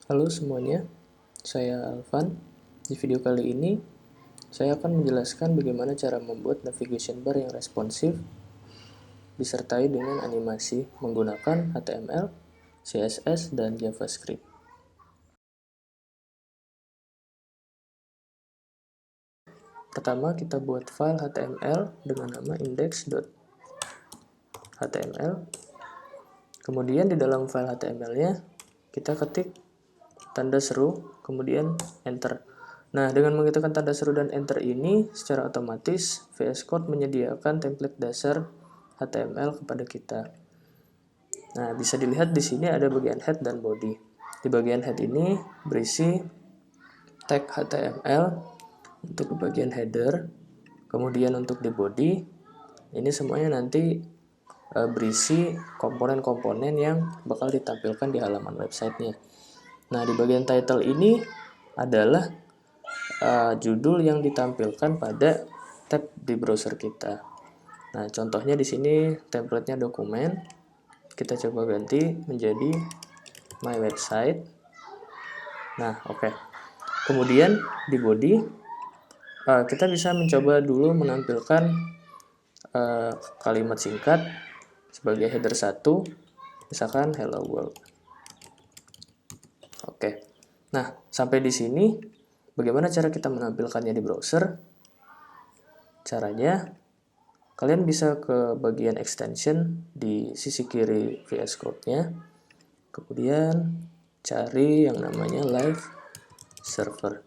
Halo semuanya, saya Alvan. Di video kali ini, saya akan menjelaskan bagaimana cara membuat navigation bar yang responsif disertai dengan animasi menggunakan HTML, CSS, dan JavaScript. Pertama, kita buat file HTML dengan nama index.html. Kemudian di dalam file HTML-nya, kita ketik tanda seru, kemudian enter. Nah, dengan mengetikkan tanda seru dan enter ini, secara otomatis VS Code menyediakan template dasar HTML kepada kita. Nah, bisa dilihat di sini ada bagian head dan body. Di bagian head ini berisi tag HTML untuk bagian header, kemudian untuk di body, ini semuanya nanti berisi komponen-komponen yang bakal ditampilkan di halaman websitenya. Nah, di bagian title ini adalah judul yang ditampilkan pada tab di browser kita. Nah, contohnya di sini template-nya dokumen. Kita coba ganti menjadi my website. Nah, oke. Kemudian di body kita bisa mencoba dulu menampilkan kalimat singkat sebagai header 1, misalkan hello world. Oke. Nah, sampai di sini bagaimana cara kita menampilkannya di browser? Caranya, kalian bisa ke bagian extension di sisi kiri VS Code-nya. Kemudian cari yang namanya live server.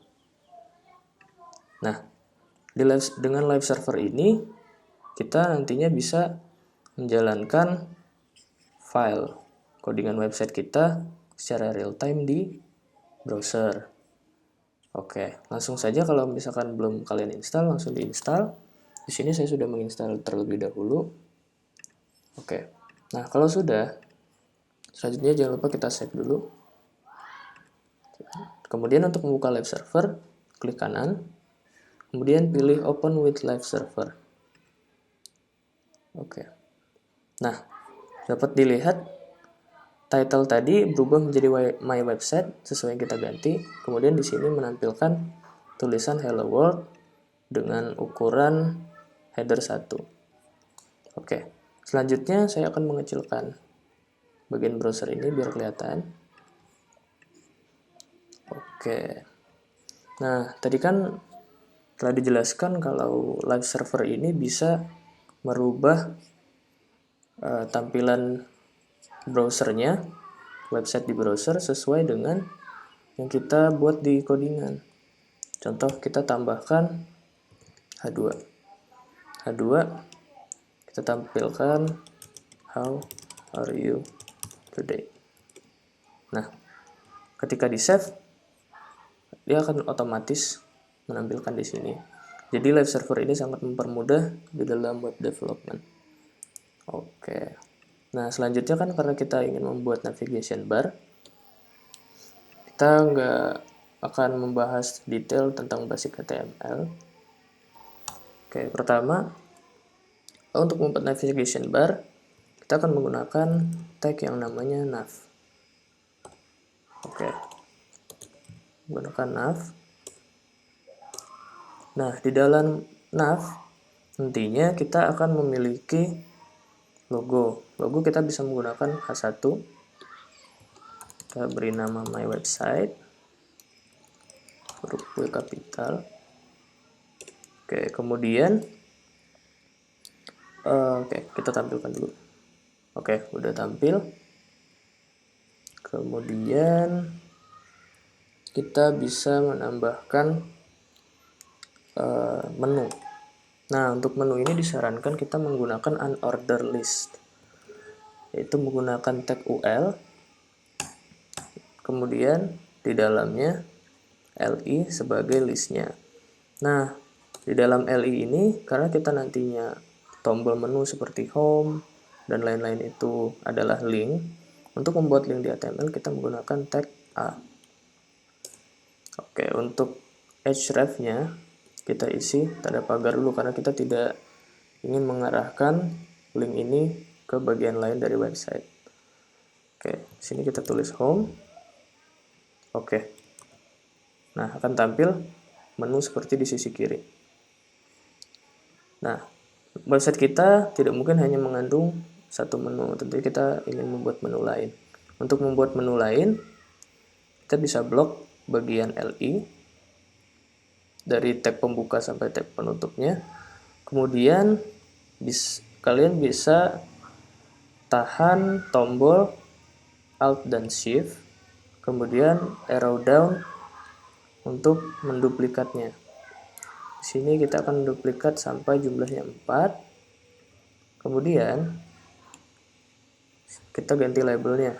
Nah, dengan live server ini kita nantinya bisa menjalankan file codingan website kita secara real time di browser. Oke, langsung saja kalau misalkan belum kalian install, langsung diinstal. Di sini saya sudah menginstal terlebih dahulu. Oke. Nah, kalau sudah, selanjutnya jangan lupa kita save dulu. Kemudian untuk membuka live server, klik kanan. Kemudian pilih open with live server. Oke. Nah, dapat dilihat title tadi berubah menjadi my website sesuai yang kita ganti. Kemudian di sini menampilkan tulisan hello world dengan ukuran header 1. Oke. Selanjutnya saya akan mengecilkan bagian browser ini biar kelihatan. Oke. Nah, tadi kan telah dijelaskan kalau live server ini bisa merubah tampilan browsernya, website di browser sesuai dengan yang kita buat di codingan. Contoh, kita tambahkan H2. H2 kita tampilkan how are you today. Nah, ketika di save, dia akan otomatis menampilkan di sini. Jadi live server ini sangat mempermudah di dalam web development. Oke. Nah, selanjutnya kan karena kita ingin membuat navigation bar, kita nggak akan membahas detail tentang basic HTML. Oke, pertama, untuk membuat navigation bar, kita akan menggunakan tag yang namanya nav. Oke, menggunakan nav. Nah, di dalam nav, nantinya kita akan memiliki logo. Logo kita bisa menggunakan H1. Kita beri nama my website, huruf W kapital. Oke, kemudian kita tampilkan dulu. Oke, udah tampil. Kemudian kita bisa menambahkan menu. Nah, untuk menu ini disarankan kita menggunakan unordered list, yaitu menggunakan tag UL, kemudian di dalamnya LI sebagai listnya. Nah, di dalam LI ini, karena kita nantinya tombol menu seperti home dan lain-lain itu adalah link, untuk membuat link di HTML kita menggunakan tag A. Oke, untuk href-nya kita isi tanda pagar dulu karena kita tidak ingin mengarahkan link ini ke bagian lain dari website. Oke, sini kita tulis home. Oke. Nah, akan tampil menu seperti di sisi kiri. Nah, website kita tidak mungkin hanya mengandung satu menu, tentunya kita ingin membuat menu lain. Untuk membuat menu lain, kita bisa blok bagian LI dari tab pembuka sampai tab penutupnya. Kemudian kalian bisa tahan tombol Alt dan Shift, kemudian arrow down untuk menduplikatnya. Di sini kita akan duplikat sampai jumlahnya 4. Kemudian kita ganti labelnya.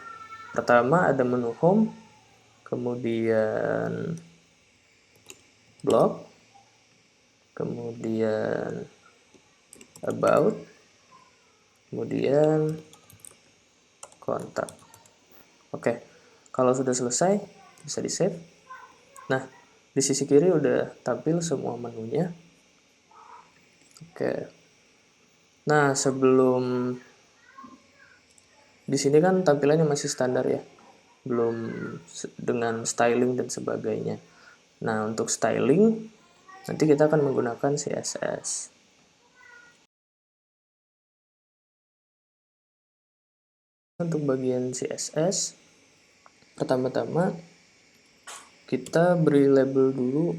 Pertama ada menu home, kemudian blog, kemudian about, kemudian kontak. Oke, kalau sudah selesai bisa di save. Nah, di sisi kiri udah tampil semua menunya. Oke. Nah, sebelum di sini kan tampilannya masih standar ya, belum dengan styling dan sebagainya. Nah, untuk styling nanti kita akan menggunakan CSS. Untuk bagian CSS, pertama-tama kita beri label dulu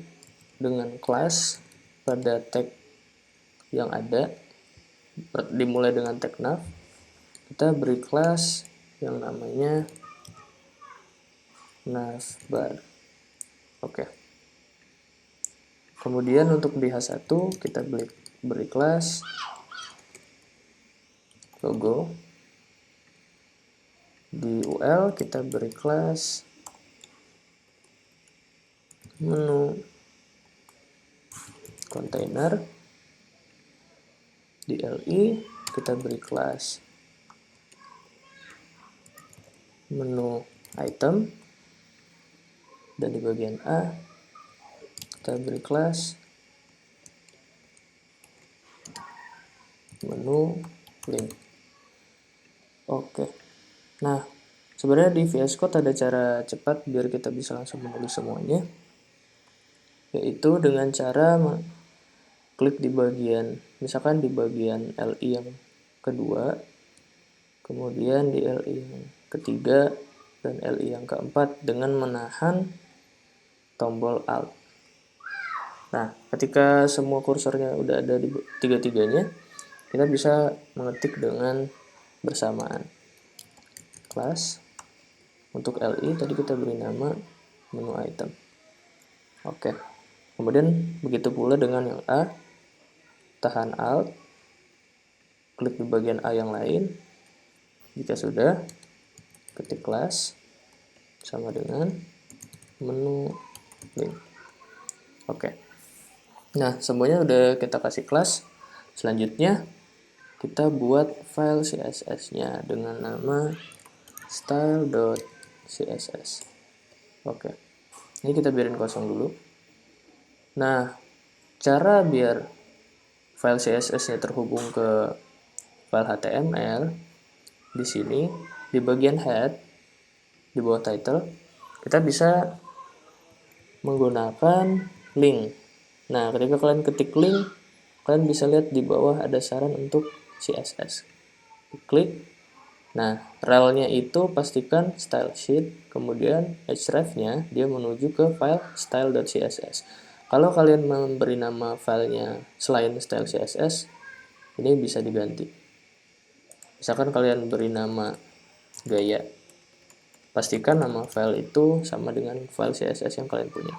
dengan class pada tag yang ada. Dimulai dengan tag nav, kita beri class yang namanya navbar. Oke. Kemudian untuk di H1 kita beri class logo. Di UL kita beri class menu container. Di LI kita beri kelas menu item, dan di bagian A kita beri kelas menu link. Oke. Nah, sebenarnya di VS Code ada cara cepat biar kita bisa langsung menulis semuanya, yaitu dengan cara klik di bagian, misalkan di bagian LI yang kedua, kemudian di LI yang ketiga, dan LI yang keempat dengan menahan tombol Alt. Nah, ketika semua kursornya udah ada di tiga-tiganya, kita bisa mengetik dengan bersamaan. Kelas untuk LI tadi kita beri nama menu item. Oke. Kemudian begitu pula dengan yang A, tahan Alt, klik di bagian A yang lain. Jika sudah, ketik kelas sama dengan menu link. Oke. Nah, semuanya udah kita kasih kelas. Selanjutnya kita buat file CSS-nya dengan nama style.css. Oke. Ini kita biarin kosong dulu. Nah, cara biar file CSS-nya terhubung ke file HTML, di sini di bagian head di bawah title kita bisa menggunakan link. Nah, ketika kalian ketik link, kalian bisa lihat di bawah ada saran untuk CSS. Klik. Nah, relnya itu pastikan style sheet, kemudian href-nya dia menuju ke file style.css. Kalau kalian memberi nama filenya selain style CSS, ini bisa diganti. Misalkan kalian beri nama gaya, pastikan nama file itu sama dengan file CSS yang kalian punya.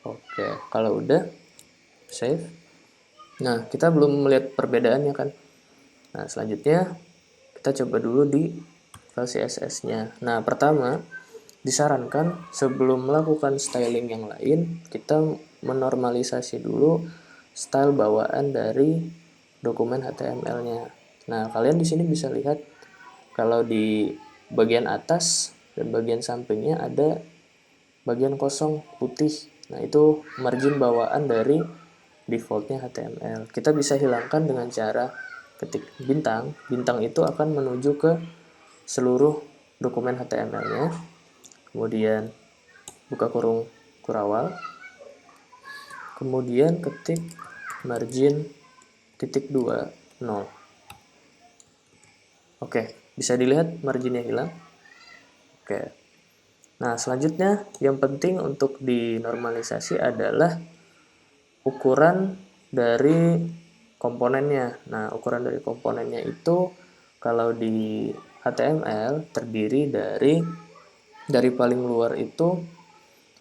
Oke, kalau udah save. Nah, kita belum melihat perbedaannya kan. Nah, selanjutnya kita coba dulu di file CSS-nya. Nah, pertama disarankan sebelum melakukan styling yang lain, kita menormalisasi dulu style bawaan dari dokumen HTML-nya. Nah, kalian di sini bisa lihat kalau di bagian atas dan bagian sampingnya ada bagian kosong putih. Nah, itu margin bawaan dari defaultnya HTML. Kita bisa hilangkan dengan cara ketik bintang. Bintang itu akan menuju ke seluruh dokumen HTML-nya. Kemudian buka kurung kurawal, kemudian ketik margin titik 2 0. Oke, bisa dilihat marginnya hilang. Oke. Nah, selanjutnya yang penting untuk dinormalisasi adalah ukuran dari komponennya. Nah, ukuran dari komponennya itu kalau di HTML terdiri dari paling luar itu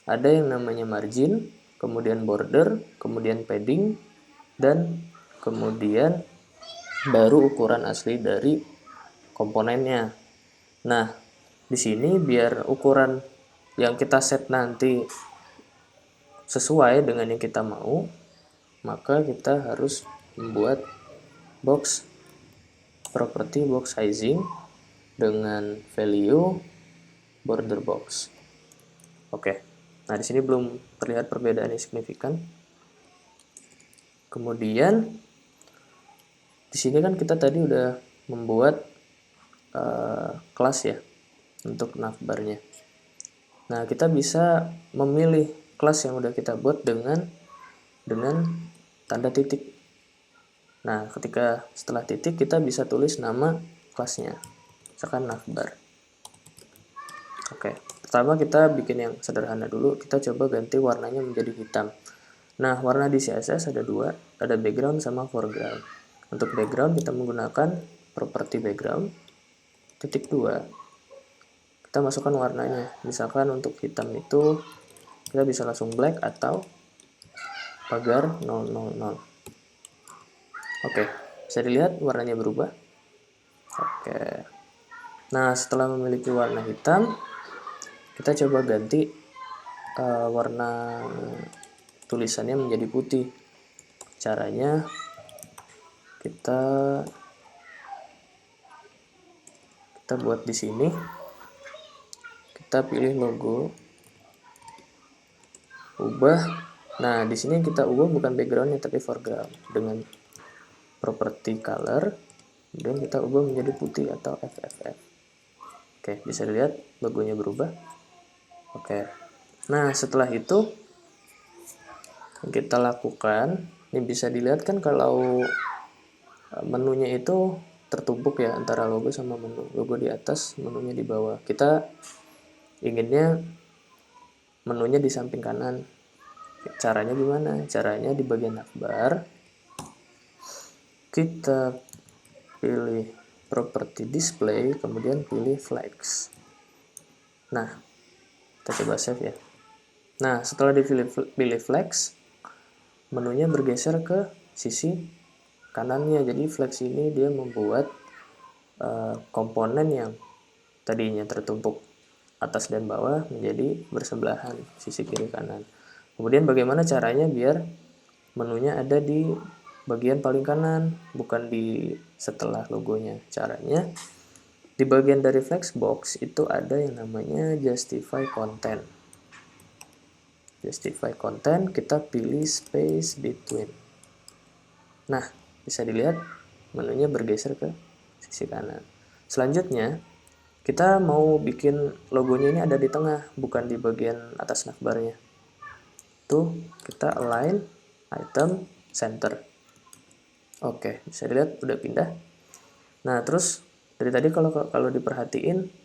ada yang namanya margin, kemudian border, kemudian padding, dan kemudian baru ukuran asli dari komponennya. Nah, di sini biar ukuran yang kita set nanti sesuai dengan yang kita mau, maka kita harus membuat box property box sizing dengan value border box. Oke. Nah, di sini belum terlihat perbedaan yang signifikan. Kemudian di sini kan kita tadi udah membuat kelas ya untuk navbarnya. Nah, kita bisa memilih kelas yang udah kita buat dengan tanda titik. Nah, ketika setelah titik kita bisa tulis nama kelasnya, misalkan navbar. Oke, pertama kita bikin yang sederhana dulu. Kita coba ganti warnanya menjadi hitam. Nah, warna di CSS ada dua, ada background sama foreground. Untuk background kita menggunakan property background titik 2. Kita masukkan warnanya. Misalkan untuk hitam itu kita bisa langsung black atau pagar 000. Oke, bisa dilihat warnanya berubah. Oke. Nah, setelah memiliki warna hitam, kita coba ganti warna tulisannya menjadi putih. Caranya kita buat di sini. Kita pilih logo, ubah. Nah, di sini kita ubah bukan backgroundnya tapi foreground dengan property color. Kemudian kita ubah menjadi putih atau FFF. Oke, bisa dilihat logonya berubah. Oke. Nah, setelah itu yang kita lakukan, ini bisa dilihat kan kalau menunya itu tertumpuk ya antara logo sama menu. Logo di atas, menunya di bawah. Kita inginnya menunya di samping kanan. Caranya gimana? Caranya di bagian navbar kita pilih property display, kemudian pilih flex. Nah, kita coba save ya. Nah, setelah dipilih flex, menunya bergeser ke sisi kanannya. Jadi flex ini dia membuat komponen yang tadinya tertumpuk atas dan bawah menjadi bersebelahan sisi kiri kanan. Kemudian bagaimana caranya biar menunya ada di bagian paling kanan, bukan di setelah logonya. Caranya di bagian dari flexbox itu ada yang namanya justify content. Justify content, kita pilih space between. Nah, bisa dilihat menunya bergeser ke sisi kanan. Selanjutnya, kita mau bikin logonya ini ada di tengah, bukan di bagian atas navbarnya. Tuh, kita align item center. Oke, bisa dilihat udah pindah. Nah, terus dari tadi kalau diperhatiin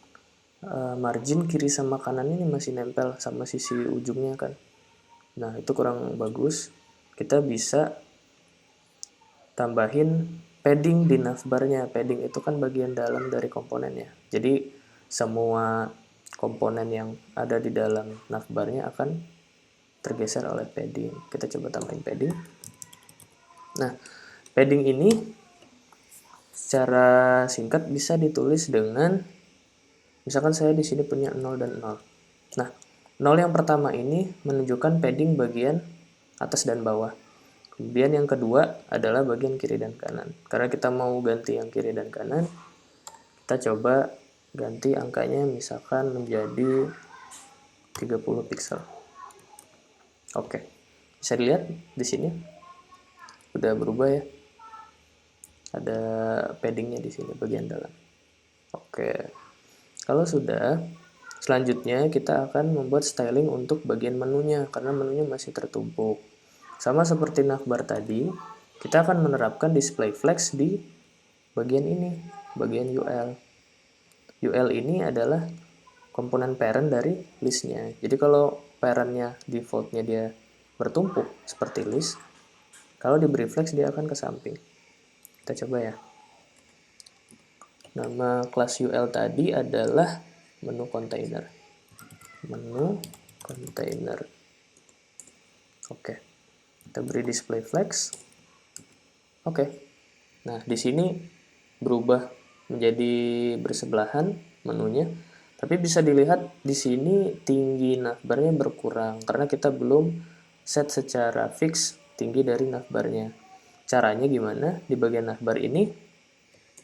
margin kiri sama kanan ini masih nempel sama sisi ujungnya kan. Nah, itu kurang bagus. Kita bisa tambahin padding di navbarnya. Padding itu kan bagian dalam dari komponennya. Jadi semua komponen yang ada di dalam navbarnya akan tergeser oleh padding. Kita coba tambahin padding. Nah, padding ini secara singkat bisa ditulis dengan, misalkan saya di sini punya 0 dan 0. Nah, 0 yang pertama ini menunjukkan padding bagian atas dan bawah. Kemudian yang kedua adalah bagian kiri dan kanan. Karena kita mau ganti yang kiri dan kanan, kita coba ganti angkanya misalkan menjadi 30 pixel. Oke, bisa dilihat di sini udah berubah ya. Ada paddingnya di sini bagian dalam. Oke, kalau sudah, Selanjutnya kita akan membuat styling untuk bagian menunya karena menunya masih tertumpuk. Sama seperti navbar tadi, kita akan menerapkan display flex di bagian ini, bagian UL. UL ini adalah komponen parent dari listnya. Jadi kalau parentnya defaultnya dia bertumpuk seperti list, kalau diberi flex dia akan ke samping. Kita coba ya. Nama kelas UL tadi adalah menu container. Menu container. Oke. Kita beri display flex. Oke. Nah, di sini berubah menjadi bersebelahan menunya. Tapi bisa dilihat di sini tinggi navbarnya berkurang karena kita belum set secara fix tinggi dari navbarnya. Caranya gimana? Di bagian navbar ini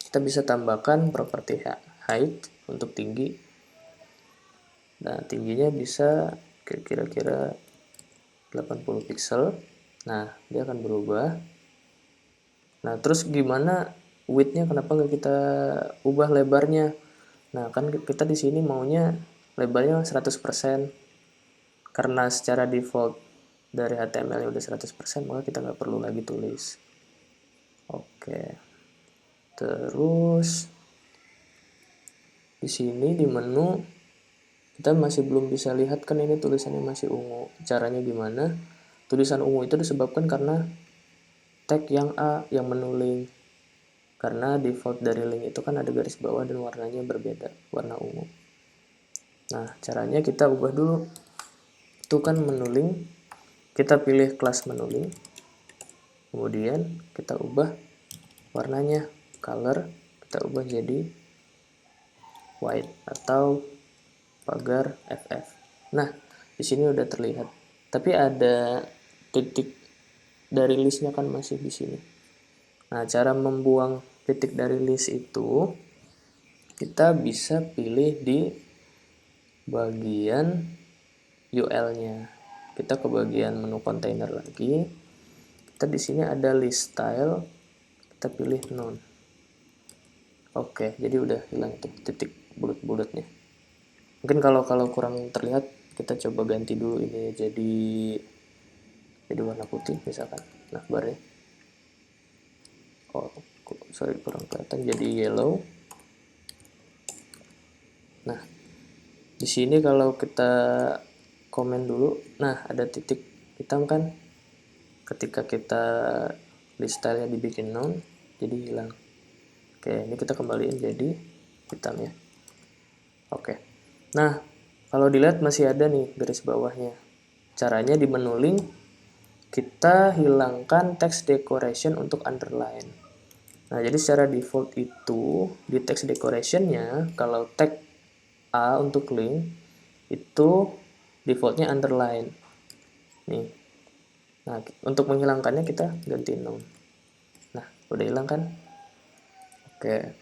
kita bisa tambahkan properti height untuk tinggi. Nah, tingginya bisa kira-kira 80 pixel. Nah, dia akan berubah. Nah, terus gimana width-nya, kenapa nggak kita ubah lebarnya? Nah, kan kita di sini maunya lebarnya 100%. Karena secara default dari HTML udah 100%, maka kita nggak perlu lagi tulis. Oke. Terus di sini di menu kita masih belum bisa lihat, kan ini tulisannya masih ungu. Caranya gimana? Tulisan ungu itu disebabkan karena tag yang A yang menu link. Karena default dari link itu kan ada garis bawah dan warnanya berbeda, warna ungu. Nah, caranya kita ubah dulu. Itu kan menu link, kita pilih kelas menu link. Kemudian kita ubah warnanya, color, kita ubah jadi white atau pagar FF. Nah, di sini udah terlihat. Tapi ada titik dari listnya kan masih di sini. Nah, cara membuang titik dari list itu kita bisa pilih di bagian UL-nya. Kita ke bagian menu container lagi. Kita di sini ada list style. Kita pilih none. Oke, jadi udah hilang tuh titik bulat-bulatnya. Mungkin kalau kurang terlihat, kita coba ganti dulu ini jadi warna putih misalkan navbarnya. Oh, sorry, kurang kelihatan, jadi yellow. Nah, di sini kalau kita komen dulu, nah ada titik hitam kan? Ketika kita list style-nya dibikin none, jadi hilang. Oke, ini kita kembaliin jadi hitam ya. Oke. Nah, kalau dilihat masih ada nih garis bawahnya. Caranya di menu link, kita hilangkan text decoration untuk underline. Nah, jadi secara default itu di text decoration-nya, kalau tag A untuk link, itu defaultnya underline. Nih. Nah, untuk menghilangkannya kita ganti none. Nah, udah hilang kan? Oke.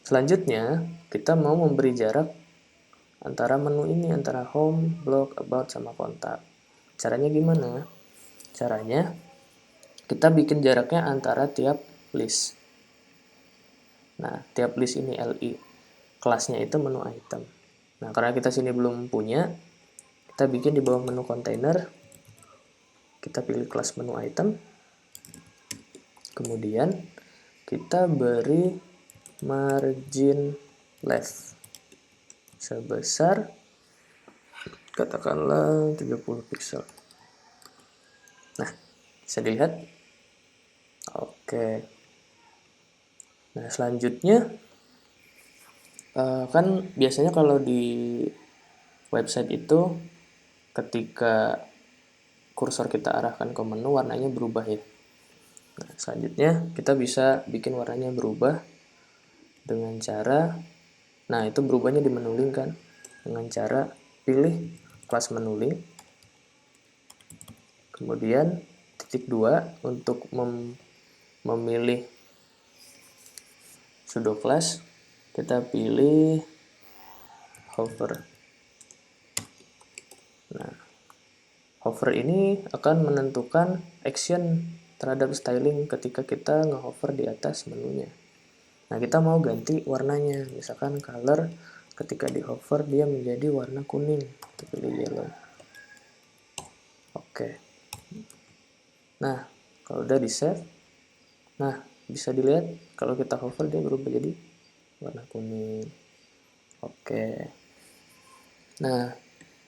Selanjutnya, kita mau memberi jarak antara menu ini, antara home, blog, about, sama kontak. Caranya gimana? Caranya, kita bikin jaraknya antara tiap list. Nah, tiap list ini LI. Kelasnya itu menu item. Nah, karena kita sini belum punya, kita bikin di bawah menu container. Kita pilih kelas menu item. Kemudian, kita beri margin left sebesar katakanlah 30 pixel. Nah, bisa dilihat? Oke. Nah, selanjutnya kan biasanya kalau di website itu ketika kursor kita arahkan ke menu, warnanya berubah ya. Nah, selanjutnya kita bisa bikin warnanya berubah dengan cara, nah itu berubahnya di menu link kan, dengan cara pilih kelas menu link, kemudian titik 2 untuk memilih pseudo class, kita pilih hover. Nah, hover ini akan menentukan action terhadap styling ketika kita nge-hover di atas menunya. Nah, kita mau ganti warnanya, misalkan color ketika di hover dia menjadi warna kuning, kita pilih yellow. Oke. Nah, kalau udah di save, nah bisa dilihat kalau kita hover dia berubah jadi warna kuning. Oke. Nah,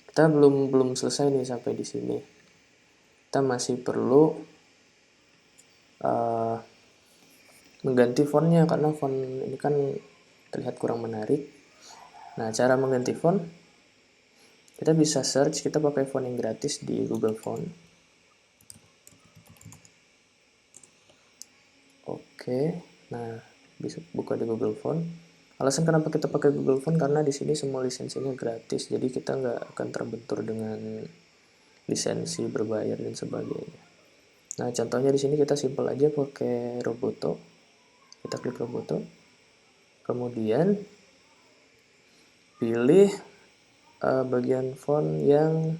kita belum selesai nih sampai di sini. Kita masih perlu mengganti fontnya karena font ini kan terlihat kurang menarik. Nah, cara mengganti font kita bisa search, kita pakai font yang gratis di Google Font. Oke. Nah, bisa buka di Google Font. Alasan kenapa kita pakai Google Font karena di sini semua lisensinya gratis, jadi kita nggak akan terbentur dengan lisensi berbayar dan sebagainya. Nah, contohnya di sini kita simpel aja pakai Roboto. Kita klik Roboto. Kemudian pilih bagian font yang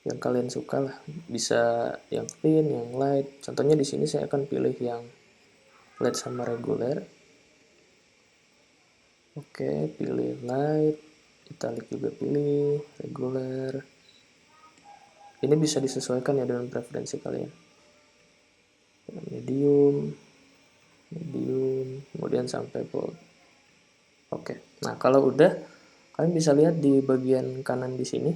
kalian suka lah. Bisa yang thin, yang light. Contohnya di sini saya akan pilih yang light sama reguler. Oke, pilih light, italic juga pilih, reguler. Ini bisa disesuaikan ya dengan preferensi kalian. Medium, kemudian sampai bold. Oke. Nah, kalau udah kalian bisa lihat di bagian kanan di sini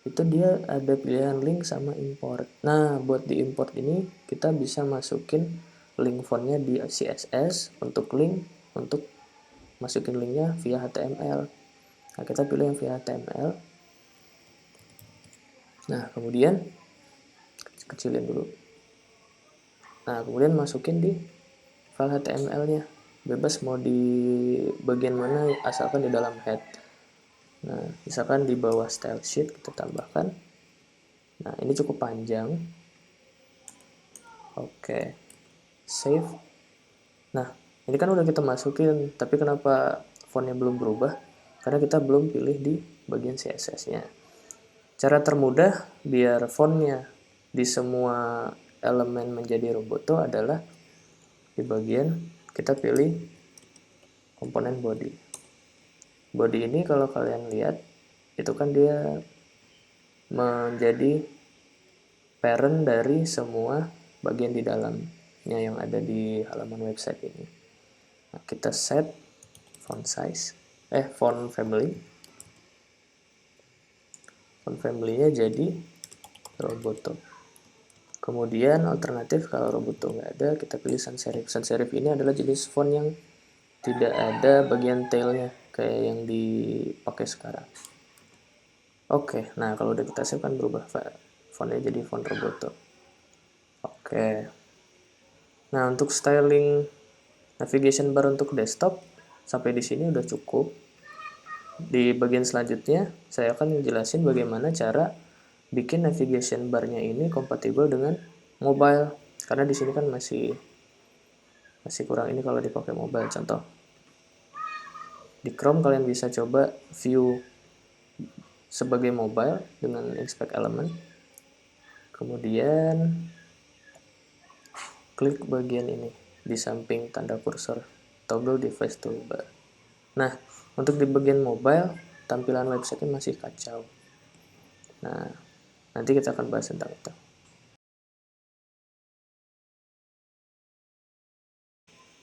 itu dia ada pilihan link sama import. Nah, buat di import ini kita bisa masukin link fontnya di CSS untuk link, untuk masukin linknya via HTML. Nah, kita pilih yang via HTML. Nah, kemudian kecilin dulu. Nah, kemudian masukin di file HTML-nya. Bebas mau di bagian mana asalkan di dalam head. Nah, misalkan di bawah style sheet kita tambahkan. Nah, ini cukup panjang. Oke. Save. Nah, ini kan udah kita masukin, tapi kenapa fontnya belum berubah? Karena kita belum pilih di bagian CSS-nya. Cara termudah biar fontnya di semua elemen menjadi Roboto adalah di bagian kita pilih komponen body. Body ini kalau kalian lihat itu kan dia menjadi parent dari semua bagian di dalamnya yang ada di halaman website ini. Nah, kita set font size, font family. Font family-nya jadi Roboto. Kemudian alternatif kalau Roboto nggak ada, kita pilih sans serif. Sans serif ini adalah jenis font yang tidak ada bagian tailnya kayak yang dipakai sekarang. Oke, nah kalau udah kita save kan berubah fontnya jadi font Roboto. Oke. Nah, untuk styling navigation bar untuk desktop sampai di sini udah cukup. Di bagian selanjutnya saya akan jelasin bagaimana cara bikin navigation bar-nya ini kompatibel dengan mobile. Karena di sini kan masih kurang ini kalau dipakai mobile. Contoh, di Chrome kalian bisa coba view sebagai mobile dengan inspect element. Kemudian klik bagian ini di samping tanda kursor, toggle device toolbar. Nah, untuk di bagian mobile tampilan website-nya masih kacau. Nah, nanti kita akan bahas tentang itu.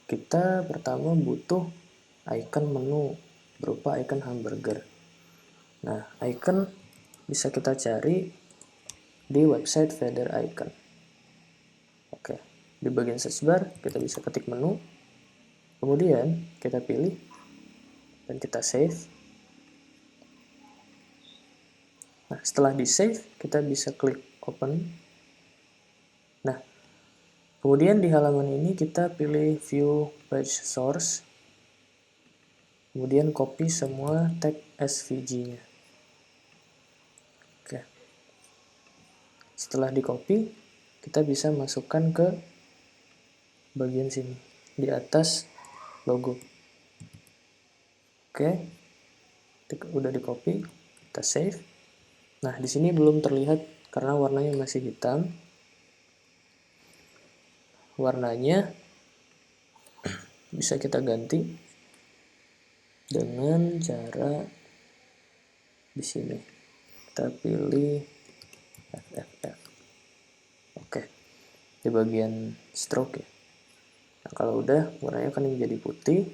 Kita pertama butuh icon menu berupa icon hamburger. Nah, icon bisa kita cari di website Feather Icon. Oke, di bagian search bar kita bisa ketik menu, kemudian kita pilih dan kita save. Nah, setelah di save kita bisa klik open. Nah, kemudian di halaman ini kita pilih view page source, kemudian copy semua tag SVG-nya. Oke. Setelah di copy, kita bisa masukkan ke bagian sini di atas logo. Oke. Udah di copy, kita save. Nah, di sini belum terlihat karena warnanya masih hitam. Warnanya bisa kita ganti dengan cara di sini kita pilih FFF. Oke, di bagian stroke ya. Nah, kalau udah warnanya akan menjadi putih.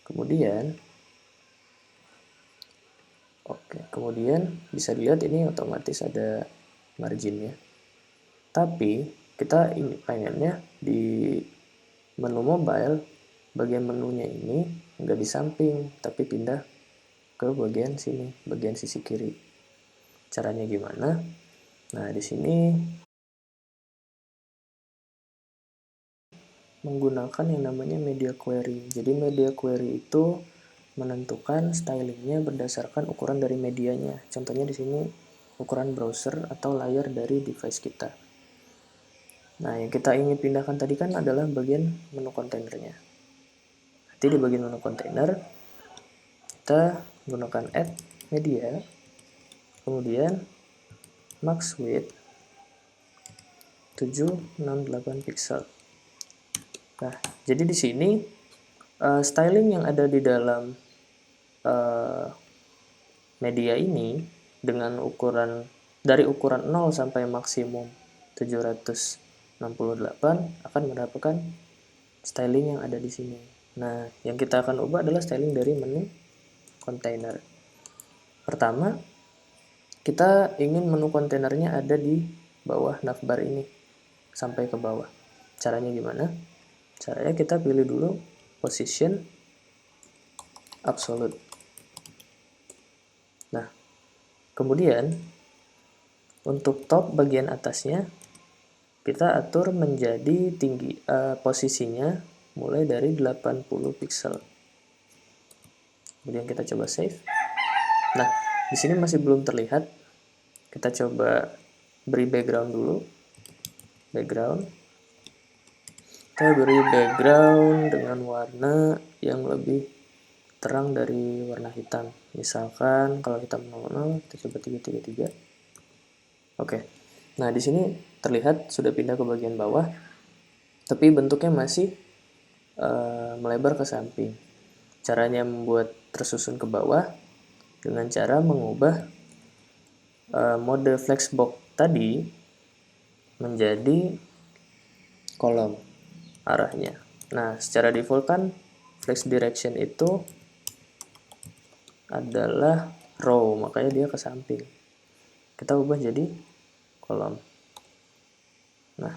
Kemudian kemudian bisa dilihat ini otomatis ada marginnya. Tapi kita ini pengennya di menu mobile bagian menunya ini nggak di samping tapi pindah ke bagian sini, bagian sisi kiri. Caranya gimana? Nah, di sini menggunakan yang namanya media query. Jadi media query itu menentukan stylingnya berdasarkan ukuran dari medianya. Contohnya di sini ukuran browser atau layar dari device kita. Nah, yang kita ingin pindahkan tadi kan adalah bagian menu kontainernya. Nanti di bagian menu kontainer kita gunakan add media, kemudian max width 768 pixel. Nah, jadi di sini styling yang ada di dalam media ini dengan ukuran dari ukuran 0 sampai maksimum 768 akan mendapatkan styling yang ada di sini. Nah, yang kita akan ubah adalah styling dari menu kontainer. Pertama, kita ingin menu kontainernya ada di bawah navbar ini sampai ke bawah. Caranya gimana? Caranya kita pilih dulu position absolute. Nah, kemudian untuk top bagian atasnya kita atur menjadi tinggi posisinya mulai dari 80 pixel. Kemudian kita coba save. Nah, di sini masih belum terlihat. Kita coba beri background dulu. Background. Kita beri background dengan warna yang lebih terang dari warna hitam. Misalkan kalau hitam 00, kita coba 333. Oke. Nah, di sini terlihat sudah pindah ke bagian bawah, tapi bentuknya masih melebar ke samping. Caranya membuat tersusun ke bawah dengan cara mengubah mode flexbox tadi menjadi kolom arahnya. Nah, secara default kan flex direction itu adalah row, makanya dia ke samping. Kita ubah jadi kolom. Nah,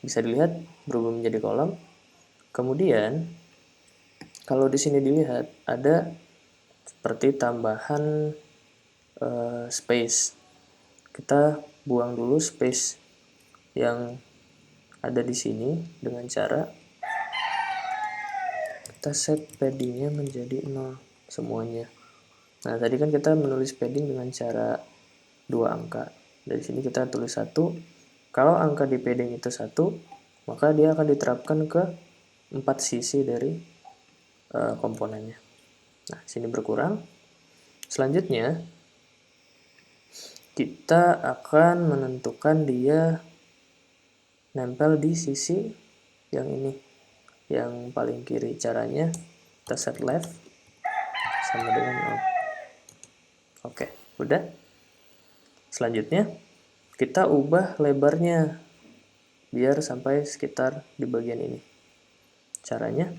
bisa dilihat berubah menjadi kolom. Kemudian, kalau di sini dilihat ada seperti tambahan space. Kita buang dulu space yang ada di sini dengan cara kita set paddingnya menjadi 0 semuanya. Nah, tadi kan kita menulis padding dengan cara 2 angka. Dari sini kita tulis 1. Kalau angka di padding itu 1, maka dia akan diterapkan ke 4 sisi dari komponennya. Nah, sini berkurang. Selanjutnya, kita akan menentukan dia nempel di sisi yang ini, yang paling kiri. Caranya kita set left sama dengan 0. Oke, udah. Selanjutnya, kita ubah lebarnya biar sampai sekitar di bagian ini. Caranya,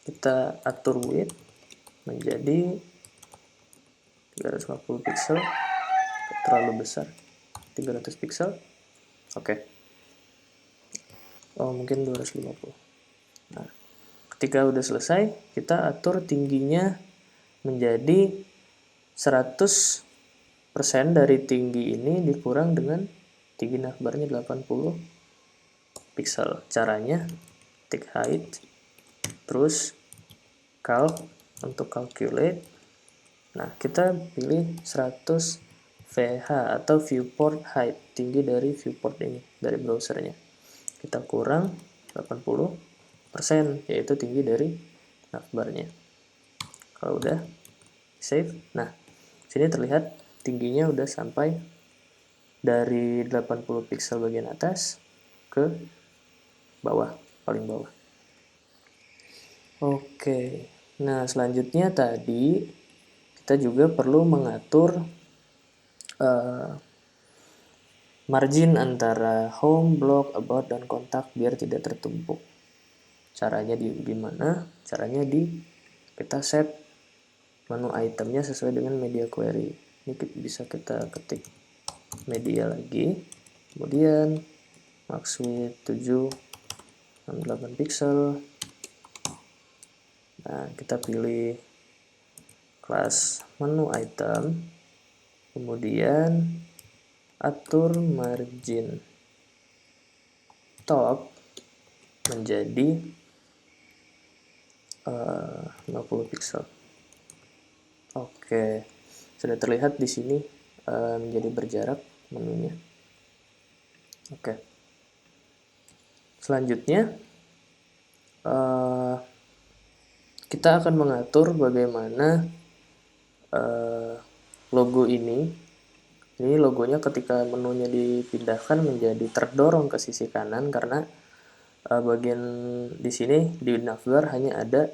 kita atur width menjadi 350 pixel, terlalu besar, 300 pixel. Oke. Oh, mungkin 250. Nah, ketika udah selesai, kita atur tingginya menjadi 100% dari tinggi ini dikurang dengan tinggi navbarnya 80 pixel. Caranya, take height, terus calc untuk calculate. Nah, kita pilih 100 VH atau viewport height, tinggi dari viewport ini, dari browsernya. Kita kurang 80%, yaitu tinggi dari navbarnya. Kalau udah, save. Nah, sini terlihat tingginya udah sampai dari 80 pixel bagian atas ke bawah, paling bawah. Oke, nah selanjutnya tadi kita juga perlu mengatur margin antara home, blog, about, dan kontak biar tidak tertumpuk. Caranya gimana? Caranya kita set menu itemnya sesuai dengan media query. Ini bisa kita ketik media lagi, kemudian max width 768 pixel. Nah, kita pilih kelas menu item, kemudian atur margin top menjadi 50 pixel. Oke, sudah terlihat di sini menjadi berjarak menunya. Oke, selanjutnya kita akan mengatur bagaimana logo ini. Ini logonya ketika menunya dipindahkan menjadi terdorong ke sisi kanan karena bagian di sini di navbar hanya ada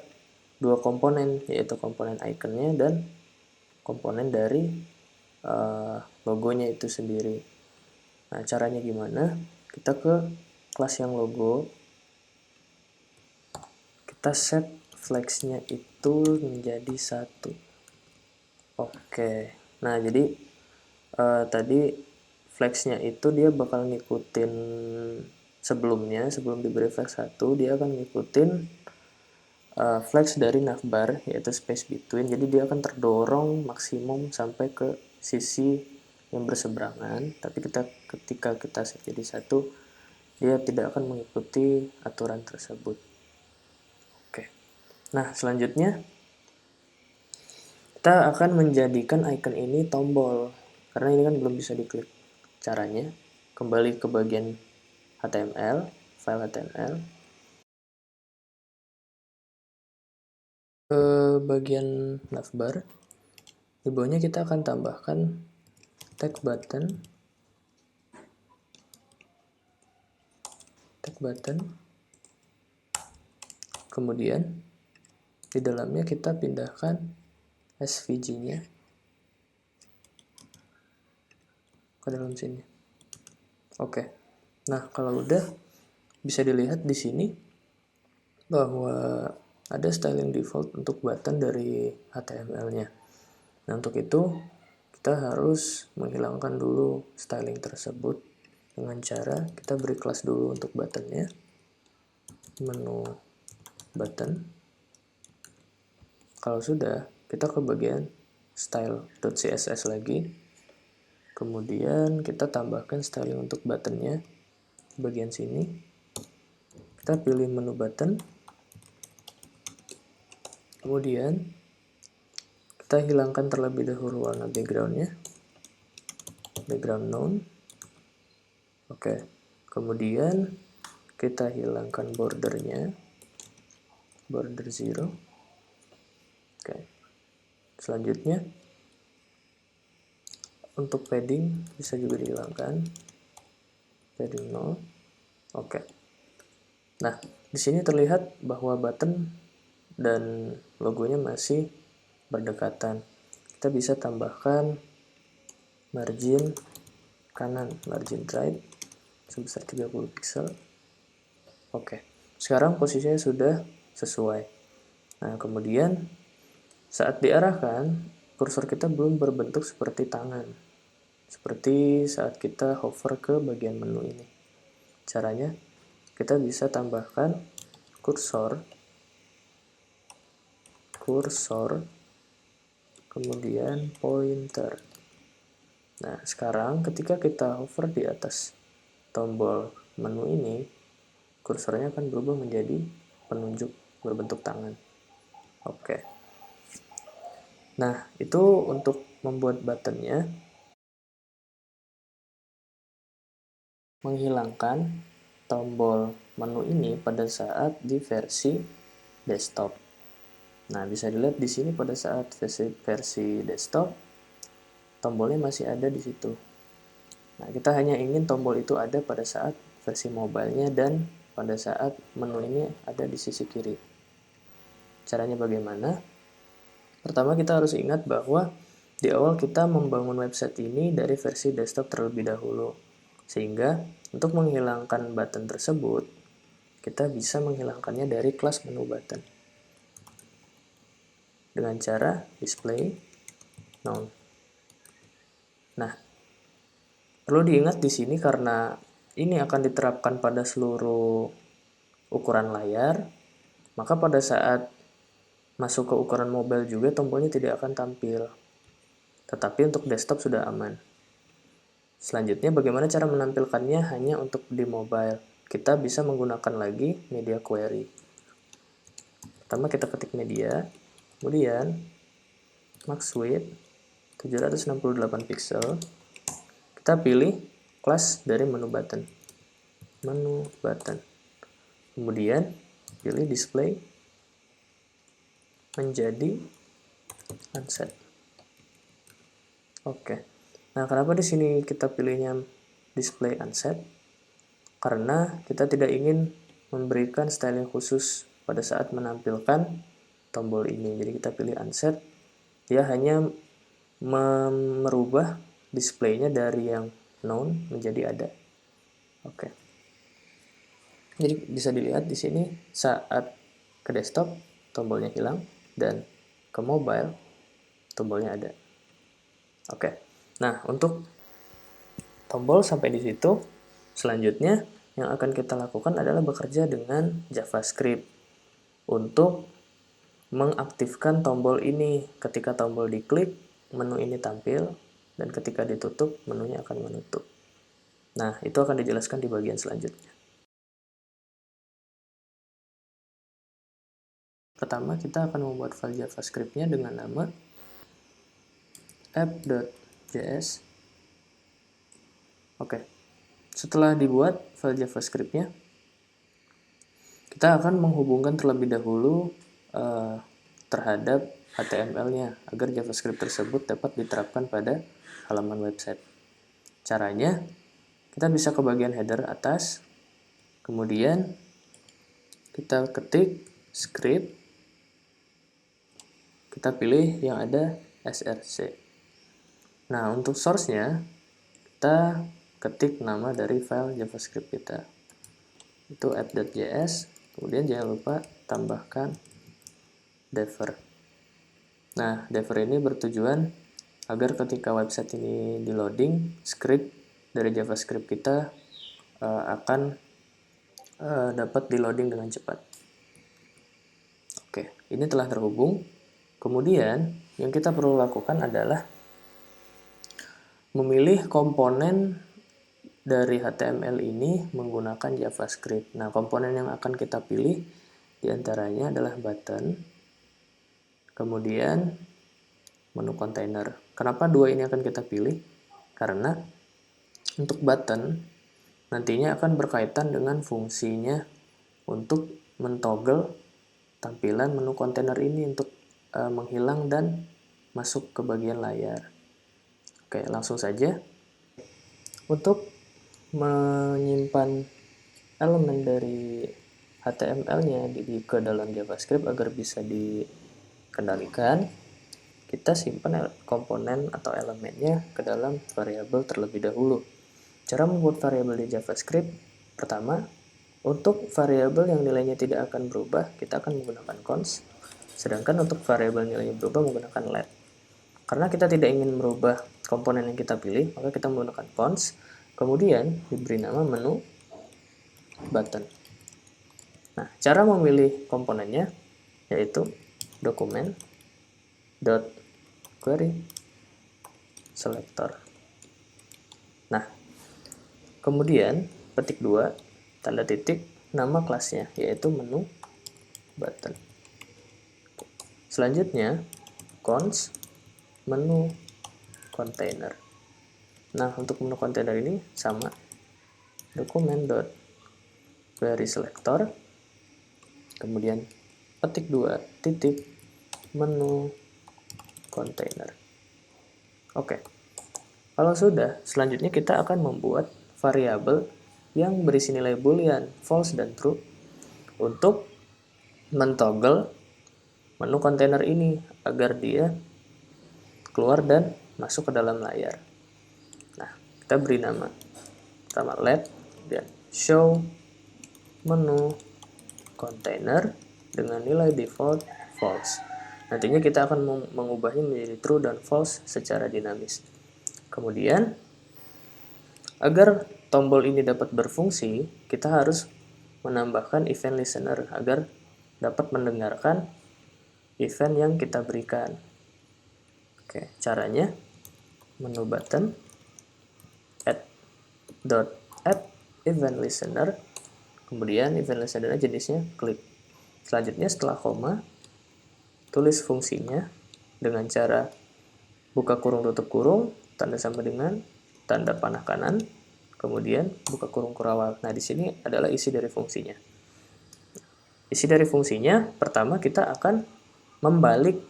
dua komponen, yaitu komponen ikonnya dan komponen dari logonya itu sendiri. Nah, caranya gimana? Kita ke kelas yang logo, kita set flexnya itu menjadi 1. Oke, nah jadi tadi flexnya itu dia bakal ngikutin sebelumnya, sebelum diberi flex 1 dia akan ngikutin flex dari navbar, yaitu space between. Jadi dia akan terdorong maksimum sampai ke sisi yang berseberangan, tapi ketika kita set jadi 1 dia tidak akan mengikuti aturan tersebut. Oke, nah selanjutnya kita akan menjadikan icon ini tombol, karena ini kan belum bisa diklik. Caranya, kembali ke bagian HTML, file HTML, ke bagian navbar, di bawahnya kita akan tambahkan tag button, kemudian di dalamnya kita pindahkan SVG-nya ke dalam sini. Oke. Nah, kalau udah bisa dilihat di sini bahwa ada styling default untuk button dari HTML-nya. Nah, untuk itu kita harus menghilangkan dulu styling tersebut dengan cara kita beri kelas dulu untuk buttonnya, menu button. Kalau sudah, kita ke bagian style.css lagi, kemudian kita tambahkan styling untuk buttonnya bagian sini. Kita pilih menu button, kemudian kita hilangkan terlebih dahulu warna backgroundnya, background none. Oke, kemudian kita hilangkan bordernya, border 0. Oke, selanjutnya untuk padding bisa juga dihilangkan, padding 0. Oke, nah di sini terlihat bahwa button dan logonya masih berdekatan. Kita bisa tambahkan margin kanan, margin right sebesar 30 pixel. Oke, sekarang posisinya sudah sesuai. Nah, kemudian saat diarahkan, kursor kita belum berbentuk seperti tangan, seperti saat kita hover ke bagian menu ini. Caranya, kita bisa tambahkan kursor, kemudian pointer. Nah, sekarang ketika kita hover di atas tombol menu ini, kursornya akan berubah menjadi penunjuk berbentuk tangan. Oke. Nah, itu untuk membuat buttonnya. Menghilangkan tombol menu ini pada saat di versi desktop. Nah, bisa dilihat di sini pada saat versi desktop, tombolnya masih ada di situ. Nah, kita hanya ingin tombol itu ada pada saat versi mobile-nya dan pada saat menu ini ada di sisi kiri. Caranya bagaimana? Pertama kita harus ingat bahwa di awal kita membangun website ini dari versi desktop terlebih dahulu. Sehingga untuk menghilangkan button tersebut, kita bisa menghilangkannya dari kelas menu button. Dengan cara display none. Nah, perlu diingat di sini karena ini akan diterapkan pada seluruh ukuran layar, maka pada saat masuk ke ukuran mobile juga tombolnya tidak akan tampil. Tetapi untuk desktop sudah aman. Selanjutnya bagaimana cara menampilkannya hanya untuk di mobile. Kita bisa menggunakan lagi media query. Pertama kita ketik media, kemudian max width 768 pixel. Kita pilih kelas dari menu button. Menu button. Kemudian pilih display menjadi unset. Oke. Nah, kenapa di sini kita pilihnya display unset? Karena kita tidak ingin memberikan styling khusus pada saat menampilkan tombol ini. Jadi kita pilih unset. Dia hanya merubah displaynya dari yang none menjadi ada. Oke. Jadi bisa dilihat di sini saat ke desktop tombolnya hilang dan ke mobile tombolnya ada. Oke. Nah, untuk tombol sampai di situ, selanjutnya yang akan kita lakukan adalah bekerja dengan JavaScript untuk mengaktifkan tombol ini. Ketika tombol diklik, menu ini tampil, dan ketika ditutup, menunya akan menutup. Nah, itu akan dijelaskan di bagian selanjutnya. Pertama, kita akan membuat file JavaScript-nya dengan nama app.js. Oke, setelah dibuat file JavaScript-nya, kita akan menghubungkan terlebih dahulu terhadap HTML-nya agar JavaScript tersebut dapat diterapkan pada halaman website. Caranya, kita bisa ke bagian header atas, kemudian kita ketik script, kita pilih yang ada src. Nah, untuk source-nya, kita ketik nama dari file JavaScript kita. Itu app.js, kemudian jangan lupa tambahkan diver. Nah, diver ini bertujuan agar ketika website ini di loading, script dari JavaScript kita akan dapat di loading dengan cepat. Oke, ini telah terhubung. Kemudian, yang kita perlu lakukan adalah memilih komponen dari HTML ini menggunakan JavaScript. Nah, komponen yang akan kita pilih diantaranya adalah button, kemudian menu container. Kenapa dua ini akan kita pilih? Karena untuk button nantinya akan berkaitan dengan fungsinya untuk mentoggle tampilan menu container ini untuk menghilang dan masuk ke bagian layar. Oke, langsung saja. Untuk menyimpan elemen dari HTML-nya ke dalam JavaScript agar bisa dikendalikan, kita simpan komponen atau elemennya ke dalam variabel terlebih dahulu. Cara membuat variabel di JavaScript, pertama, untuk variabel yang nilainya tidak akan berubah, kita akan menggunakan const, sedangkan untuk variabel nilainya berubah menggunakan let. Karena kita tidak ingin merubah komponen yang kita pilih, maka kita menggunakan const, kemudian diberi nama menu button. Nah, cara memilih komponennya yaitu document.query selector. Nah, kemudian petik 2 tanda titik nama kelasnya yaitu menu button. Selanjutnya const menu container. Nah, untuk menu container ini sama document.query selector, kemudian petik 2 titik menu container. Oke. Kalau sudah, selanjutnya kita akan membuat variabel yang berisi nilai boolean false dan true untuk mentoggle menu kontainer ini agar dia keluar dan masuk ke dalam layar. Nah, kita beri nama pertama let dan show menu container dengan nilai default false. Nantinya kita akan mengubahnya menjadi true dan false secara dinamis. Kemudian, agar tombol ini dapat berfungsi, kita harus menambahkan event listener agar dapat mendengarkan event yang kita berikan. Oke, caranya menu button add event listener, kemudian event listener jenisnya klik. Selanjutnya setelah koma, tulis fungsinya dengan cara buka kurung tutup kurung, tanda sama dengan tanda panah kanan, kemudian buka kurung kurawal. Nah, di sini adalah isi dari fungsinya. Isi dari fungsinya, pertama kita akan membalik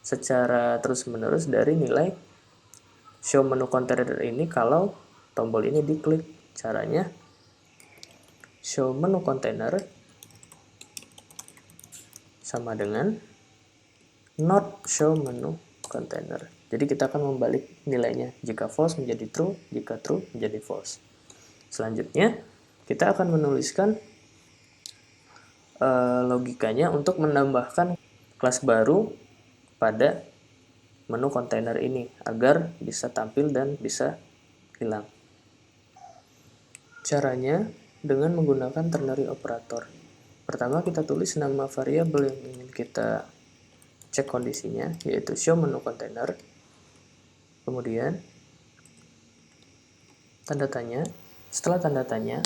secara terus-menerus dari nilai show menu container ini kalau tombol ini diklik. Caranya, show menu container sama dengan not show menu container. Jadi kita akan membalik nilainya. Jika false menjadi true, jika true menjadi false. Selanjutnya, kita akan menuliskan logikanya untuk menambahkan kelas baru pada menu kontainer ini agar bisa tampil dan bisa hilang. Caranya dengan menggunakan ternary operator. Pertama kita tulis nama variabel yang ingin kita cek kondisinya, yaitu show menu container. Kemudian tanda tanya. Setelah tanda tanya,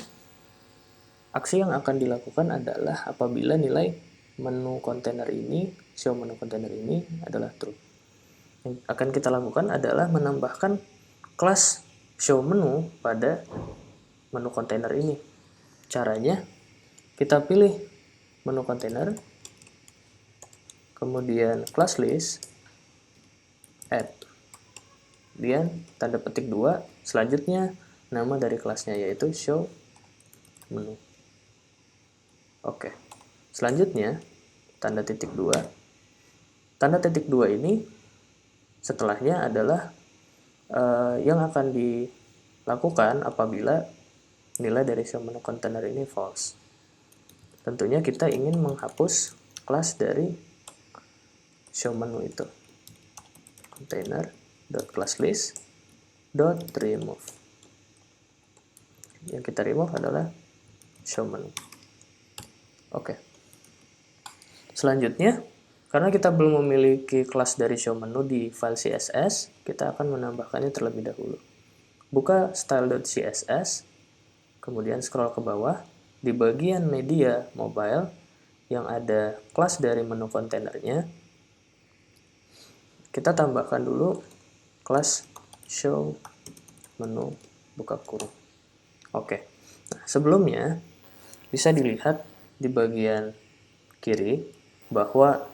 aksi yang akan dilakukan adalah apabila nilai menu kontainer ini, show menu kontainer ini adalah true. Yang akan kita lakukan adalah menambahkan kelas show menu pada menu kontainer ini. Caranya, kita pilih menu kontainer, kemudian class list, add, kemudian tanda petik 2, selanjutnya nama dari kelasnya yaitu show menu. Oke, selanjutnya tanda titik 2. Tanda titik 2 ini setelahnya adalah yang akan dilakukan apabila nilai dari show menu container ini false. Tentunya kita ingin menghapus kelas dari show menu itu. Container.classList.remove. Yang kita remove adalah show menu. Oke. Selanjutnya, karena kita belum memiliki kelas dari show menu di file CSS, kita akan menambahkannya terlebih dahulu. Buka style.css, kemudian scroll ke bawah, di bagian media mobile yang ada kelas dari menu kontainernya, kita tambahkan dulu kelas show menu buka kurung. Oke. Nah, sebelumnya bisa dilihat di bagian kiri bahwa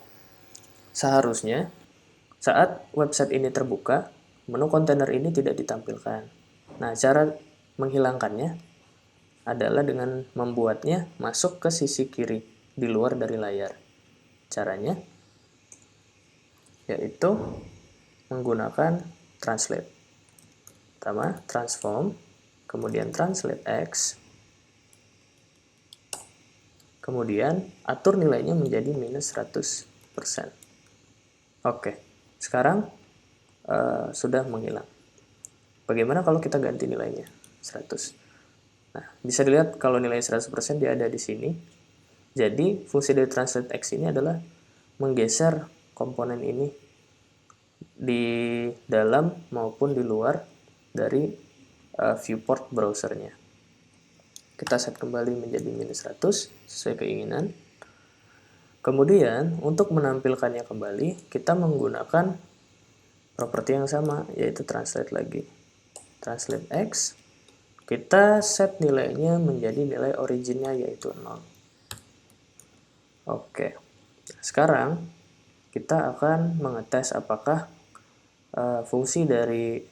seharusnya saat website ini terbuka, menu kontainer ini tidak ditampilkan. Nah, cara menghilangkannya adalah dengan membuatnya masuk ke sisi kiri di luar dari layar. Caranya yaitu menggunakan translate. Pertama, transform, kemudian translate X, kemudian atur nilainya menjadi minus 100%. Oke, sekarang sudah menghilang. Bagaimana kalau kita ganti nilainya? 100. Nah, bisa dilihat kalau nilai 100% dia ada di sini. Jadi, fungsi dari translate X ini adalah menggeser komponen ini di dalam maupun di luar dari viewport browsernya. Kita set kembali menjadi minus 100 sesuai keinginan. Kemudian, untuk menampilkannya kembali, kita menggunakan properti yang sama, yaitu translate lagi. Translate X, kita set nilainya menjadi nilai originnya, yaitu 0. Oke, sekarang kita akan mengetes apakah fungsi dari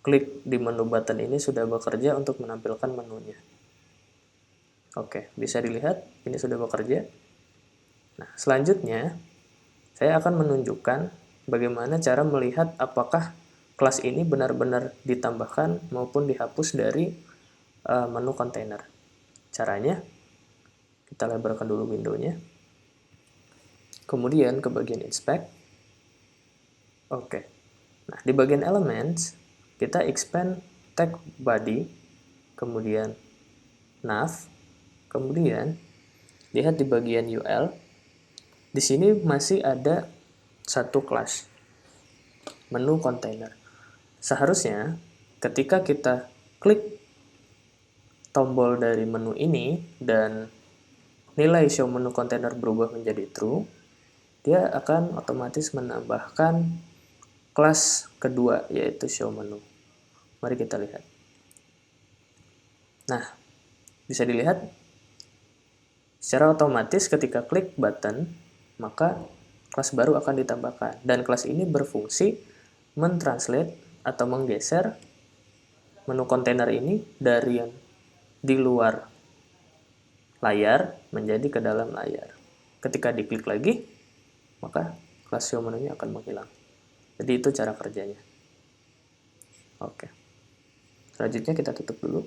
klik di menu button ini sudah bekerja untuk menampilkan menunya. Oke, bisa dilihat ini sudah bekerja. Nah, selanjutnya saya akan menunjukkan bagaimana cara melihat apakah kelas ini benar-benar ditambahkan maupun dihapus dari menu kontainer. Caranya, kita lebarkan dulu windownya. Kemudian ke bagian inspect. Oke. Nah, di bagian elements, kita expand tag body, kemudian nav, kemudian lihat di bagian UL. Di sini masih ada satu kelas, menu container. Seharusnya ketika kita klik tombol dari menu ini dan nilai show menu container berubah menjadi true, dia akan otomatis menambahkan kelas kedua, yaitu show menu. Mari kita lihat. Nah, bisa dilihat secara otomatis ketika klik button, maka kelas baru akan ditambahkan. Dan kelas ini berfungsi mentranslate atau menggeser menu kontainer ini dari yang di luar layar menjadi ke dalam layar. Ketika diklik lagi, maka kelas show menunya akan menghilang. Jadi itu cara kerjanya. Oke. Selanjutnya kita tutup dulu.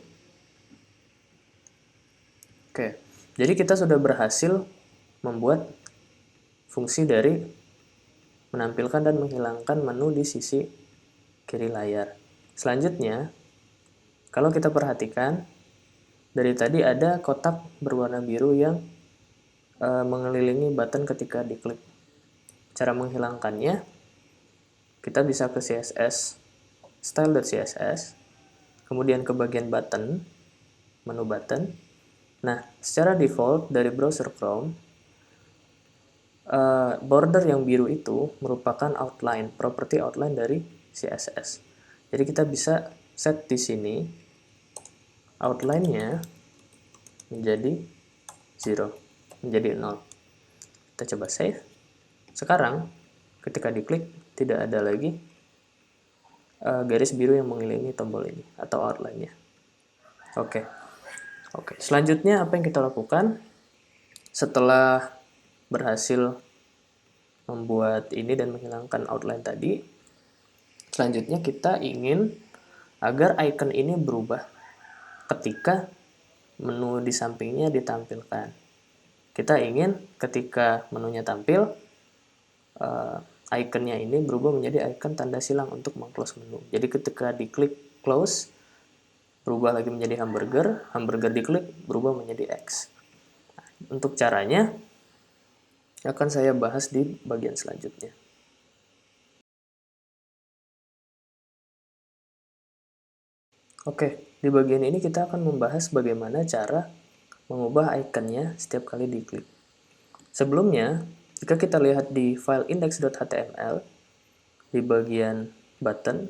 Oke. Jadi kita sudah berhasil membuat fungsi dari menampilkan dan menghilangkan menu di sisi kiri layar. Selanjutnya, kalau kita perhatikan, dari tadi ada kotak berwarna biru yang mengelilingi button ketika diklik. Cara menghilangkannya, kita bisa ke CSS, style.css, kemudian ke bagian button, menu button. Nah, secara default dari browser Chrome, border yang biru itu merupakan outline, property outline dari CSS. Jadi kita bisa set di sini outline-nya menjadi 0, menjadi 0. Kita coba save. Sekarang, ketika diklik, tidak ada lagi garis biru yang mengelilingi tombol ini, atau outline-nya. Oke. Selanjutnya, apa yang kita lakukan? Setelah berhasil membuat ini dan menghilangkan outline tadi, selanjutnya kita ingin agar icon ini berubah ketika menu di sampingnya ditampilkan. Kita ingin ketika menunya tampil, iconnya ini berubah menjadi icon tanda silang untuk meng-close menu. Jadi ketika diklik close, berubah lagi menjadi hamburger, hamburger diklik, berubah menjadi X. Untuk caranya, akan saya bahas di bagian selanjutnya. Oke, di bagian ini kita akan membahas bagaimana cara mengubah ikonnya setiap kali diklik. Sebelumnya, jika kita lihat di file index.html, di bagian button,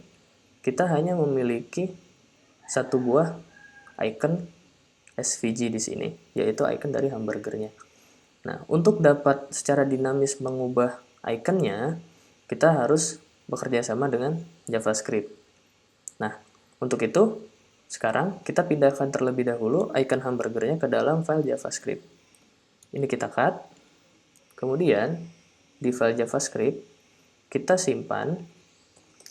kita hanya memiliki satu buah icon SVG di sini, yaitu icon dari hamburgernya. Nah, untuk dapat secara dinamis mengubah ikonnya, kita harus bekerja sama dengan JavaScript. Nah, untuk itu, sekarang kita pindahkan terlebih dahulu icon hamburgernya ke dalam file JavaScript. Ini kita cut. Kemudian, di file JavaScript, kita simpan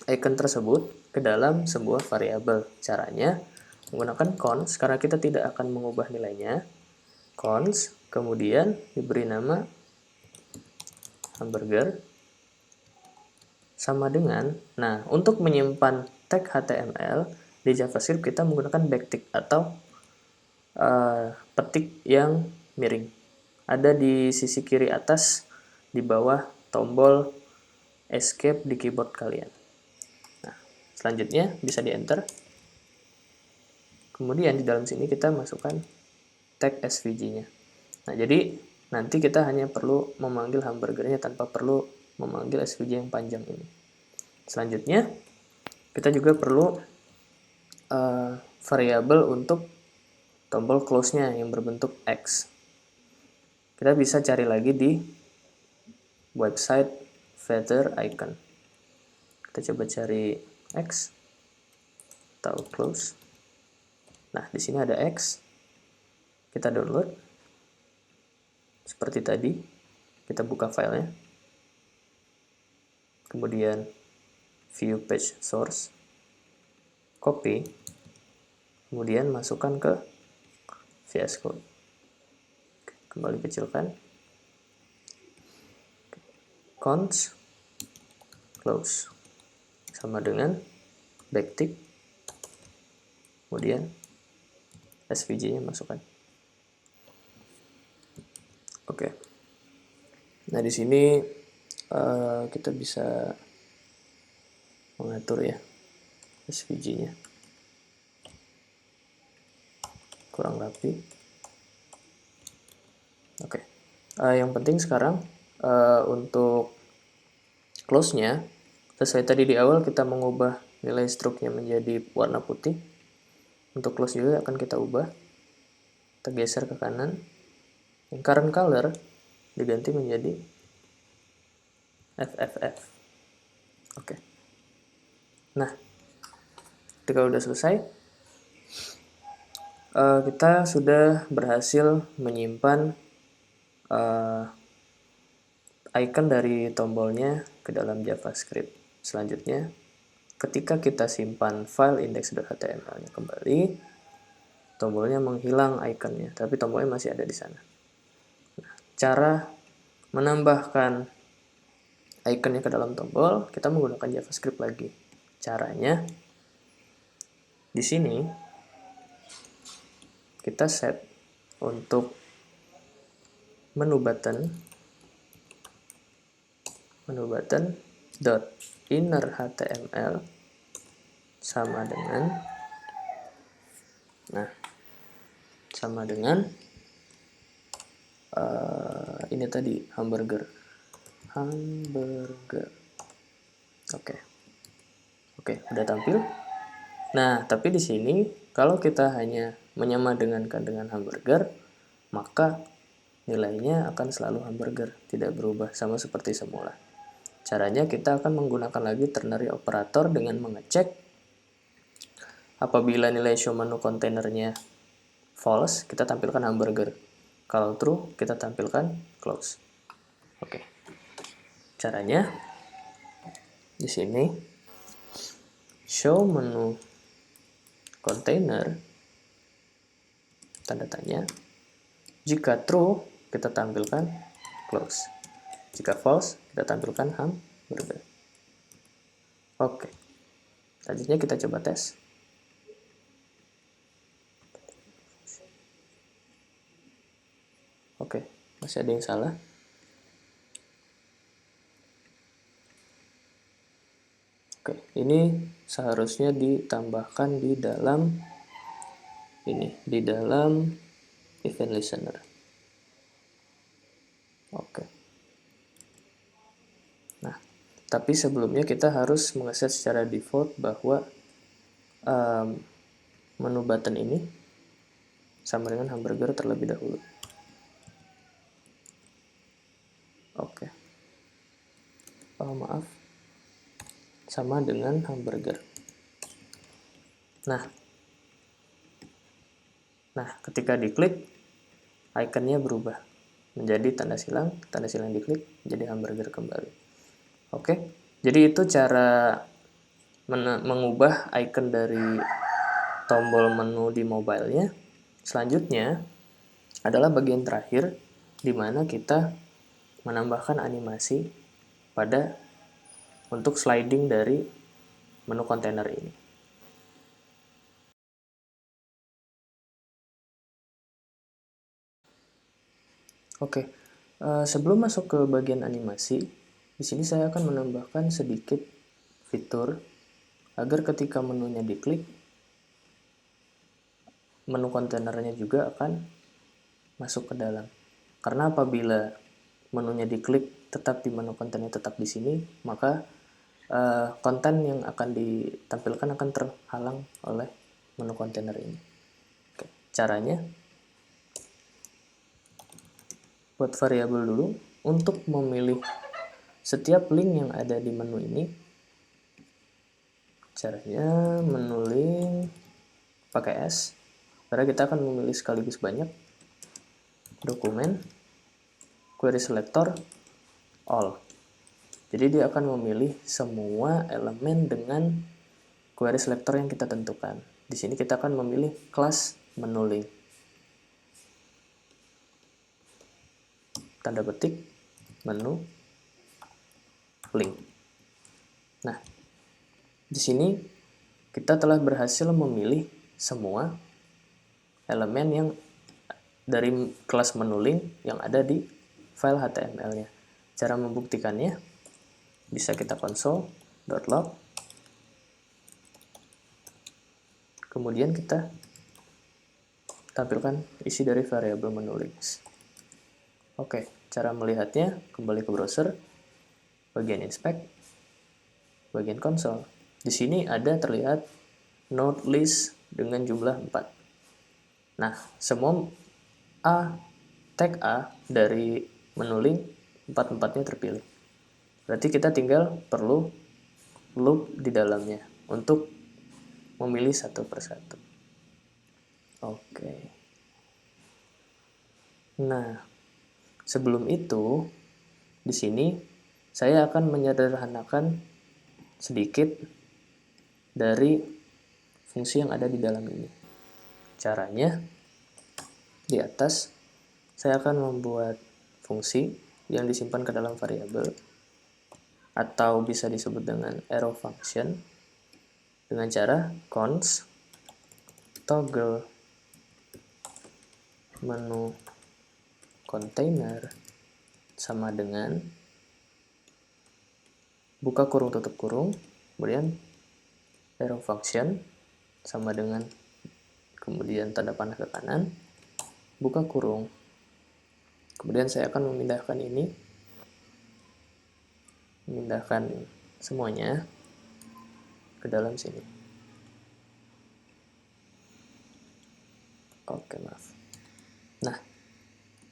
icon tersebut ke dalam sebuah variabel. Caranya, menggunakan const, karena kita tidak akan mengubah nilainya. Const, kemudian diberi nama hamburger, sama dengan, nah, untuk menyimpan tag HTML, di JavaScript kita menggunakan backtick atau petik yang miring. Ada di sisi kiri atas di bawah tombol escape di keyboard kalian. Nah, selanjutnya bisa di enter. Kemudian di dalam sini kita masukkan tag SVG-nya. Nah, jadi nanti kita hanya perlu memanggil hamburgernya tanpa perlu memanggil SVG yang panjang ini. Selanjutnya, kita juga perlu variabel untuk tombol close-nya yang berbentuk X. Kita bisa cari lagi di website feather icon. Kita coba cari X atau close. Nah, di sini ada X. Kita download. Seperti tadi, kita buka filenya. kemudian view page source, copy, kemudian masukkan ke VS Code. Kembali kecilkan, cons close sama dengan backtick, kemudian SVG-nya masukkan. Oke. Nah, di sini kita bisa mengatur ya SVG-nya. Kurang rapi. Oke. Yang penting sekarang untuk close-nya, sesuai tadi di awal kita mengubah nilai stroke-nya menjadi warna putih. Untuk close juga akan kita ubah. Kita geser ke kanan. Yang current color diganti menjadi FFF. Oke. Nah, ketika udah selesai, kita sudah berhasil menyimpan icon dari tombolnya ke dalam JavaScript. Selanjutnya, ketika kita simpan file index.html-nya kembali, tombolnya menghilang ikonnya, tapi tombolnya masih ada di sana. Nah, cara menambahkan ikonnya ke dalam tombol, kita menggunakan JavaScript lagi. Caranya, di sini kita set untuk menu button dot inner HTML sama dengan ini tadi hamburger. Oke, udah tampil. Nah, tapi di sini kalau kita hanya menyamadengankan dengan hamburger, maka nilainya akan selalu hamburger, tidak berubah, sama seperti semula. Caranya kita akan menggunakan lagi ternary operator dengan mengecek apabila nilai show menu kontainernya false, kita tampilkan hamburger. Kalau true, kita tampilkan close. Oke. Caranya di sini show menu container tanda tanya. Jika true, kita tampilkan close. Jika false, kita tampilkan hamburger. Oke. Selanjutnya kita coba tes. Oke, masih ada yang salah. Oke, ini seharusnya ditambahkan di dalam event listener. Oke. Nah, tapi sebelumnya kita harus mengeset secara default bahwa menu button ini sama dengan hamburger terlebih dahulu. Oke. Maaf. Sama dengan hamburger. Nah, ketika diklik, ikonnya berubah menjadi tanda silang diklik jadi hamburger kembali. Oke, jadi itu cara mengubah icon dari tombol menu di mobile-nya. Selanjutnya adalah bagian terakhir di mana kita menambahkan animasi untuk sliding dari menu kontainer ini. Oke, sebelum masuk ke bagian animasi, di sini saya akan menambahkan sedikit fitur agar ketika menunya diklik, menu kontainernya juga akan masuk ke dalam. Karena apabila menunya diklik tetapi menu kontennya tetap di sini, maka konten yang akan ditampilkan akan terhalang oleh menu kontainer ini. Oke, caranya buat variabel dulu untuk memilih setiap link yang ada di menu ini. Caranya menu link pakai S, karena kita akan memilih sekaligus banyak. Dokumen, query selector, all. Jadi dia akan memilih semua elemen dengan query selector yang kita tentukan. Di sini kita akan memilih kelas menu link. Tanda petik menu link. Nah, di sini kita telah berhasil memilih semua elemen yang dari kelas menu link yang ada di file HTML-nya. Cara membuktikannya bisa kita console.log, kemudian kita tampilkan isi dari variabel menu links. Oke, cara melihatnya kembali ke browser, bagian inspect, bagian console. Di sini ada terlihat node list dengan jumlah 4. Nah, semua tag A dari menu link 4-4-nya terpilih. Berarti kita tinggal perlu loop di dalamnya untuk memilih satu persatu. Oke. Nah, sebelum itu di sini saya akan menyederhanakan sedikit dari fungsi yang ada di dalam ini. Caranya di atas saya akan membuat fungsi yang disimpan ke dalam variabel atau bisa disebut dengan arrow function dengan cara const toggle menu container sama dengan buka kurung tutup kurung, kemudian arrow function sama dengan kemudian tanda panah ke kanan, buka kurung. Kemudian saya akan memindahkan ini, memindahkan semuanya ke dalam sini. Oke, maaf. Nah,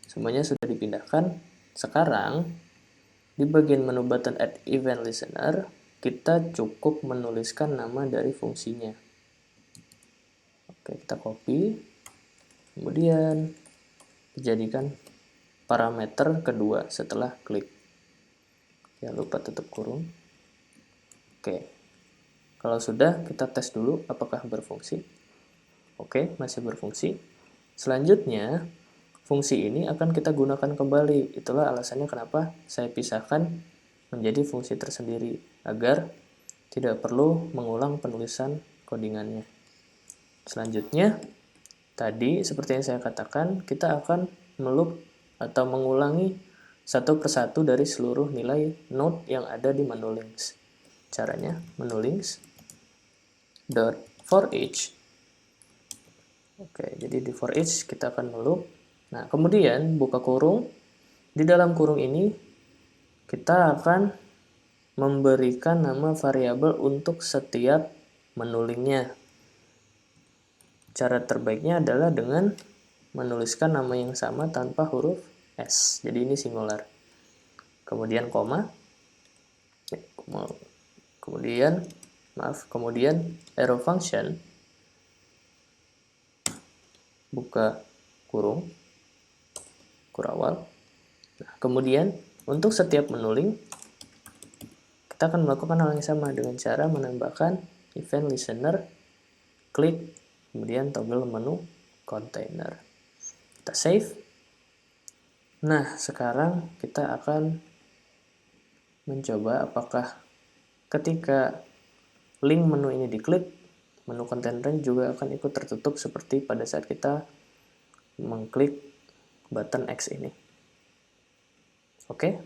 semuanya sudah dipindahkan. Sekarang di bagian menu button add event listener, kita cukup menuliskan nama dari fungsinya. Oke, kita copy. Kemudian dijadikan parameter kedua setelah klik. Jangan lupa tutup kurung. Oke. Kalau sudah, kita tes dulu apakah berfungsi. Oke, masih berfungsi. Selanjutnya, fungsi ini akan kita gunakan kembali. Itulah alasannya kenapa saya pisahkan menjadi fungsi tersendiri, agar tidak perlu mengulang penulisan codingannya. Selanjutnya, tadi seperti yang saya katakan, kita akan meloop atau mengulangi satu persatu dari seluruh nilai node yang ada di menu links. Caranya, menu links dot for each. Oke, jadi di for each kita akan meloop. Nah, kemudian buka kurung. Di dalam kurung ini kita akan memberikan nama variabel untuk setiap menu linknya. Cara terbaiknya adalah dengan menuliskan nama yang sama tanpa huruf S. Jadi ini singular. Kemudian koma. Kemudian arrow function. Buka kurung. Kurawal. Nah, kemudian untuk setiap menu link kita akan melakukan hal yang sama dengan cara menambahkan event listener, klik, kemudian toggle menu container. Kita save. Nah, sekarang kita akan mencoba apakah ketika link menu ini diklik, menu container juga akan ikut tertutup seperti pada saat kita mengklik button X ini. Oke.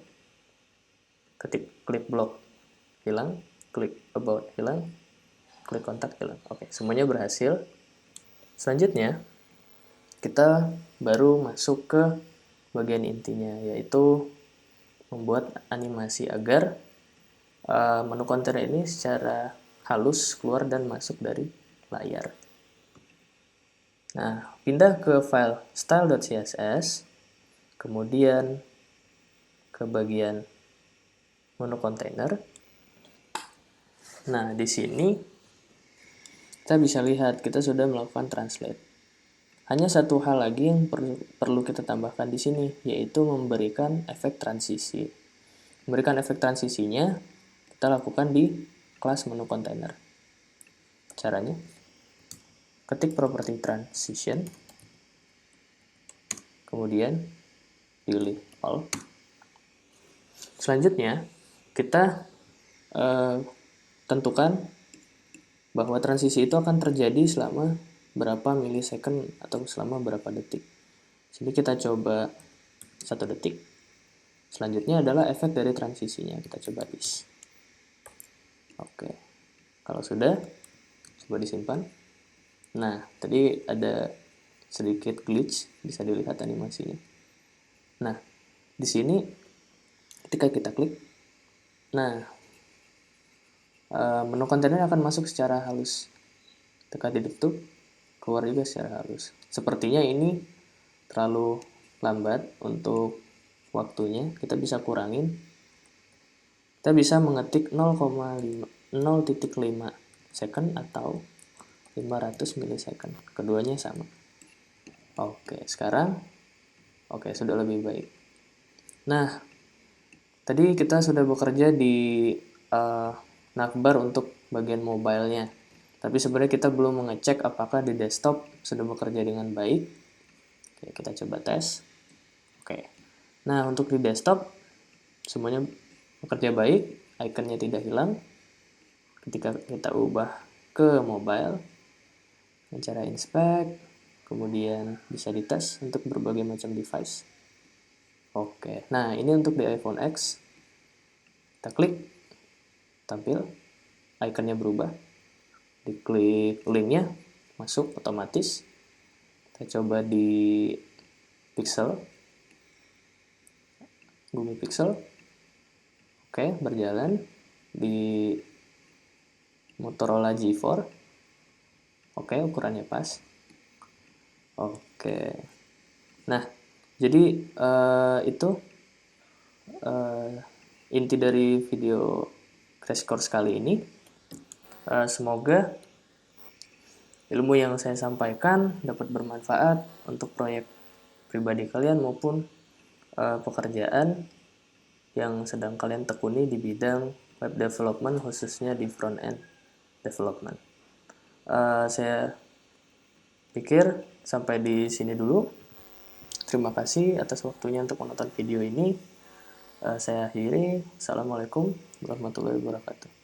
Ketik klik block hilang, klik about hilang, klik kontak hilang. Oke, semuanya berhasil. Selanjutnya, kita baru masuk ke bagian intinya, yaitu membuat animasi agar menu container ini secara halus keluar dan masuk dari layar. Nah, pindah ke file style.css, kemudian ke bagian menu container. Nah, di sini kita bisa lihat kita sudah melakukan translate. Hanya satu hal lagi yang perlu kita tambahkan di sini, yaitu memberikan efek transisi. memberikan efek transisinya, kita lakukan di kelas menu container. Caranya, ketik property transition, kemudian pilih all. Selanjutnya, kita tentukan bahwa transisi itu akan terjadi selama berapa milisecond atau selama berapa detik. Sini kita coba 1 detik. Selanjutnya adalah efek dari transisinya. Kita coba is. Oke. Kalau sudah, coba disimpan. Nah, tadi ada sedikit glitch, bisa dilihat animasinya. Nah, di sini ketika kita klik, nah, menu kontainer akan masuk secara halus. Ketika ditutup, keluar juga secara halus. Sepertinya ini terlalu lambat untuk waktunya, kita bisa kurangin. Kita bisa mengetik 0,5 second atau 500 milisecond. Keduanya sama. Oke, sekarang sudah lebih baik. Nah, tadi kita sudah bekerja di navbar untuk bagian mobile-nya. Tapi sebenarnya kita belum mengecek apakah di desktop sudah bekerja dengan baik. Oke, kita coba tes. Oke. Nah, untuk di desktop semuanya bekerja baik, ikonnya tidak hilang. Ketika kita ubah ke mobile, dengan cara inspect, kemudian bisa dites untuk berbagai macam device. Oke, nah ini untuk di iPhone X. Kita klik, tampil, ikonnya berubah. Diklik linknya, masuk otomatis. Kita coba di Pixel, Google Pixel. Oke, berjalan di Motorola G4. Oke, ukurannya pas. Oke. Nah, jadi itu inti dari video crash course kali ini. Semoga ilmu yang saya sampaikan dapat bermanfaat untuk proyek pribadi kalian maupun pekerjaan yang sedang kalian tekuni di bidang web development, khususnya di front end development. Saya pikir sampai di sini dulu. Terima kasih atas waktunya untuk menonton video ini. Saya akhiri. Assalamualaikum warahmatullahi wabarakatuh.